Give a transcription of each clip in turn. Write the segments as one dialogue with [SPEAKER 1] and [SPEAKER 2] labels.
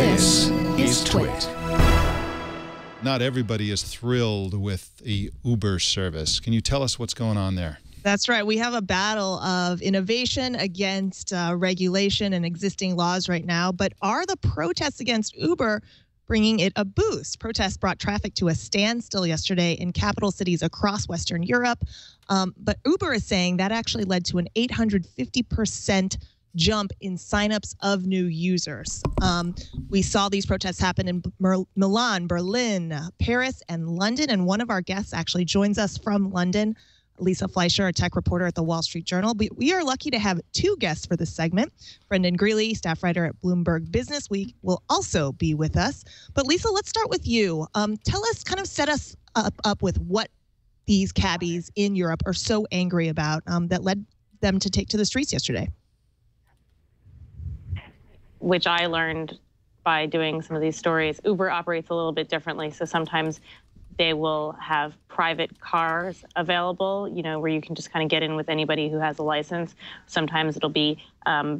[SPEAKER 1] This is Twit.
[SPEAKER 2] Not everybody is thrilled with the Uber service. Can you tell us what's going on there?
[SPEAKER 3] That's right. We have a battle of innovation against regulation and existing laws right now. But are the protests against Uber bringing it a boost? Protests brought traffic to a standstill yesterday in capital cities across Western Europe. But Uber is saying that actually led to an 850% jump in signups of new users. We saw these protests happen in Milan, Berlin, Paris, and London. And one of our guests actually joins us from London, Lisa Fleischer, a tech reporter at the Wall Street Journal. We are lucky to have two guests for this segment. Brendan Greeley, staff writer at Bloomberg Business Week, will also be with us. But Lisa, let's start with you. Tell us, kind of set us up with what these cabbies in Europe are so angry about that led them to take to the streets yesterday.
[SPEAKER 4] Which I learned by doing some of these stories. Uber operates a little bit differently. So sometimes they will have private cars available, you know, where you can just kind of get in with anybody who has a license. Sometimes it'll be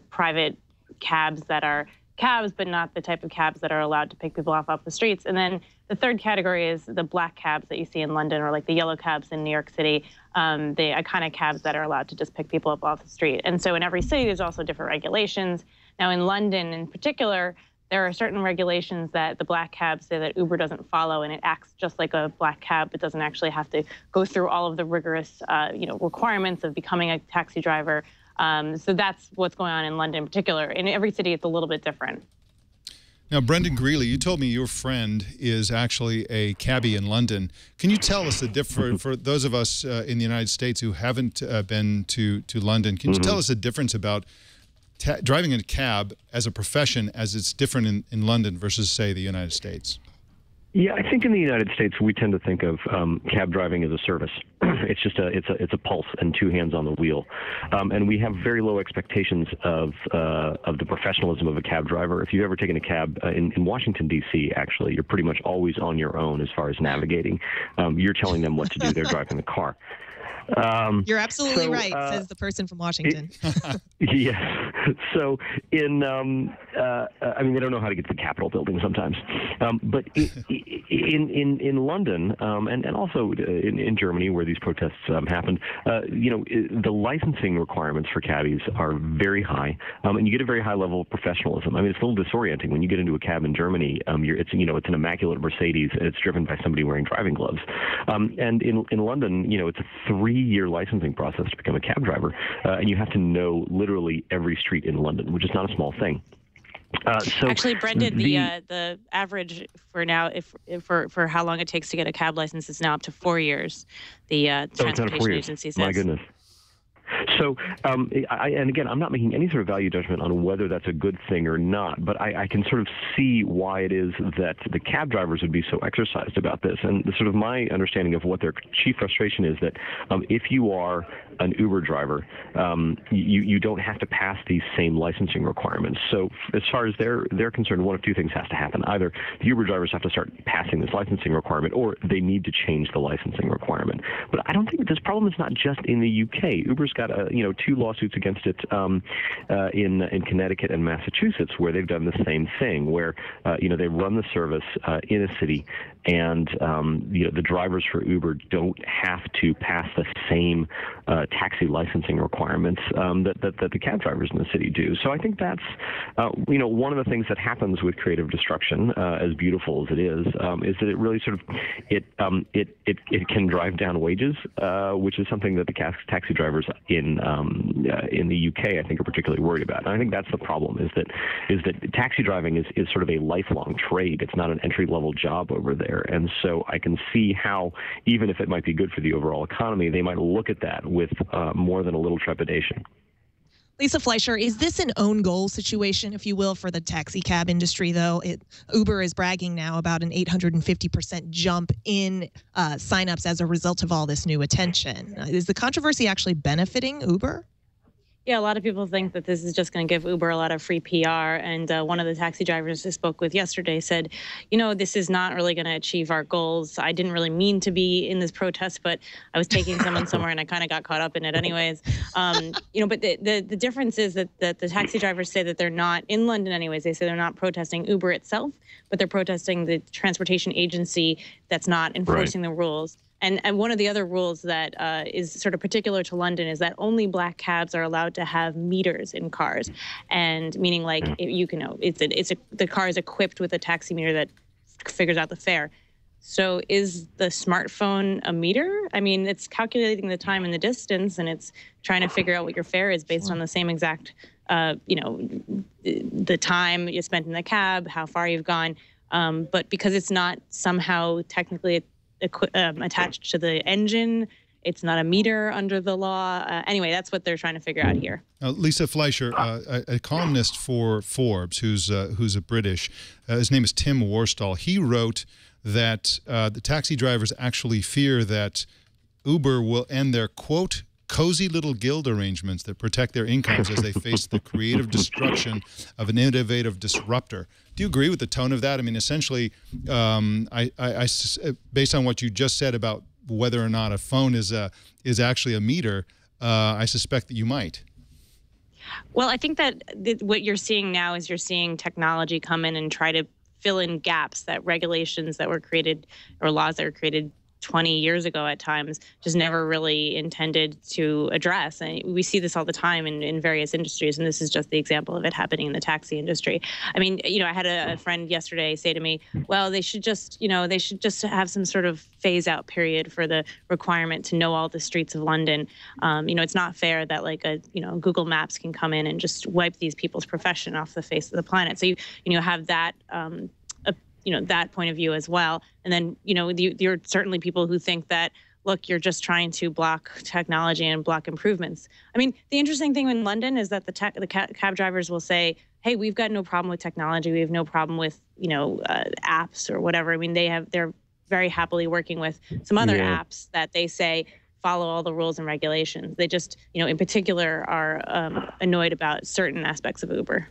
[SPEAKER 4] private cabs that are cabs, but not the type of cabs that are allowed to pick people off the streets. And then the third category is the black cabs that you see in London, or like the yellow cabs in New York City, the iconic cabs that are allowed to just pick people up off the street. And so in every city, there's also different regulations. Now in London in particular, there are certain regulations that the black cabs say that Uber doesn't follow, and it acts just like a black cab. It doesn't actually have to go through all of the rigorous requirements of becoming a taxi driver. So that's what's going on in London in particular. In every city, it's a little bit different.
[SPEAKER 2] Now, Brendan Greeley, you told me your friend is actually a cabbie in London. Can you tell us the difference, for those of us in the United States who haven't been to London, can you tell us the difference about driving a cab as a profession as it's different in London versus, say, the United States?
[SPEAKER 1] Yeah, I think in the United States we tend to think of cab driving as a service. It's just it's a pulse and two hands on the wheel, and we have very low expectations of the professionalism of a cab driver. If you've ever taken a cab in Washington D.C., actually, you're pretty much always on your own as far as navigating. You're telling them what to do; they're driving the car.
[SPEAKER 3] You're absolutely right, says the person from Washington.
[SPEAKER 1] Yes. So in, I mean, they don't know how to get to the Capitol building sometimes. But in London and also in Germany, where these protests happened, the licensing requirements for cabbies are very high, and you get a very high level of professionalism. I mean, it's a little disorienting when you get into a cab in Germany. It's an immaculate Mercedes, and it's driven by somebody wearing driving gloves. And in London, it's a 3-year licensing process to become a cab driver, and you have to know literally every street in London, which is not a small thing. So
[SPEAKER 4] actually, Brendan, the average for now, for how long it takes to get a cab license, is now up to 4 years. The transportation agency says.
[SPEAKER 1] My goodness. So, and again, I'm not making any sort of value judgment on whether that's a good thing or not, but I can sort of see why it is that the cab drivers would be so exercised about this. And sort of my understanding of what their chief frustration is that if you are an Uber driver, you don't have to pass these same licensing requirements. So as far as they're concerned, one of two things has to happen. Either the Uber drivers have to start passing this licensing requirement, or they need to change the licensing requirement. But I don't think this problem is not just in the UK. Uber's got 2 lawsuits against it in Connecticut and Massachusetts, where they've done the same thing, where they run the service in a city, and the drivers for Uber don't have to pass the same taxi licensing requirements that the cab drivers in the city do. So I think that's one of the things that happens with creative destruction, as beautiful as it is that it really sort of it can drive down wages, which is something that the taxi drivers in the UK, I think, are particularly worried about. And I think that's the problem, is that taxi driving is sort of a lifelong trade. It's not an entry-level job over there. And so I can see how, even if it might be good for the overall economy, they might look at that with more than a little trepidation.
[SPEAKER 3] Lisa Fleischer, is this an own goal situation, if you will, for the taxi cab industry, though? Uber is bragging now about an 850% jump in signups as a result of all this new attention. Is the controversy actually benefiting Uber?
[SPEAKER 4] Yeah, a lot of people think that this is just going to give Uber a lot of free PR. And one of the taxi drivers I spoke with yesterday said, this is not really going to achieve our goals. I didn't really mean to be in this protest, but I was taking someone somewhere and I kind of got caught up in it anyways. But the difference is that the taxi drivers say that they're not, in London anyways, they say they're not protesting Uber itself, but they're protesting the transportation agency that's not enforcing the rules. And one of the other rules that is sort of particular to London is that only black cabs are allowed to have meters in cars, and meaning like the car is equipped with a taxi meter that figures out the fare. So is the smartphone a meter? I mean, it's calculating the time and the distance, and it's trying to figure out what your fare is based on the same exact, the time you spent in the cab, how far you've gone. But because it's not somehow technically attached to the engine, it's not a meter under the law. Anyway, that's what they're trying to figure out here.
[SPEAKER 2] Lisa Fleischer, a columnist for Forbes, who's a British, his name is Tim Worstall. He wrote that the taxi drivers actually fear that Uber will end their, quote, cozy little guild arrangements that protect their incomes as they face the creative destruction of an innovative disruptor. Do you agree with the tone of that? I mean, essentially, based on what you just said about whether or not a phone is actually a meter, I suspect that you might.
[SPEAKER 4] Well, I think that what you're seeing now is you're seeing technology come in and try to fill in gaps that regulations that were created or laws that were created 20 years ago at times just never really intended to address. And we see this all the time in various industries, and this is just the example of it happening in the taxi industry. I mean, I had a friend yesterday say to me, well, they should just have some sort of phase out period for the requirement to know all the streets of London. It's not fair that like Google Maps can come in and just wipe these people's profession off the face of the planet. So you have that that point of view as well. And then, you're certainly people who think that, look, you're just trying to block technology and block improvements. I mean, the interesting thing in London is that the cab drivers will say, hey, we've got no problem with technology. We have no problem with, apps or whatever. I mean, they're very happily working with some other apps that they say follow all the rules and regulations. They just, in particular are annoyed about certain aspects of Uber.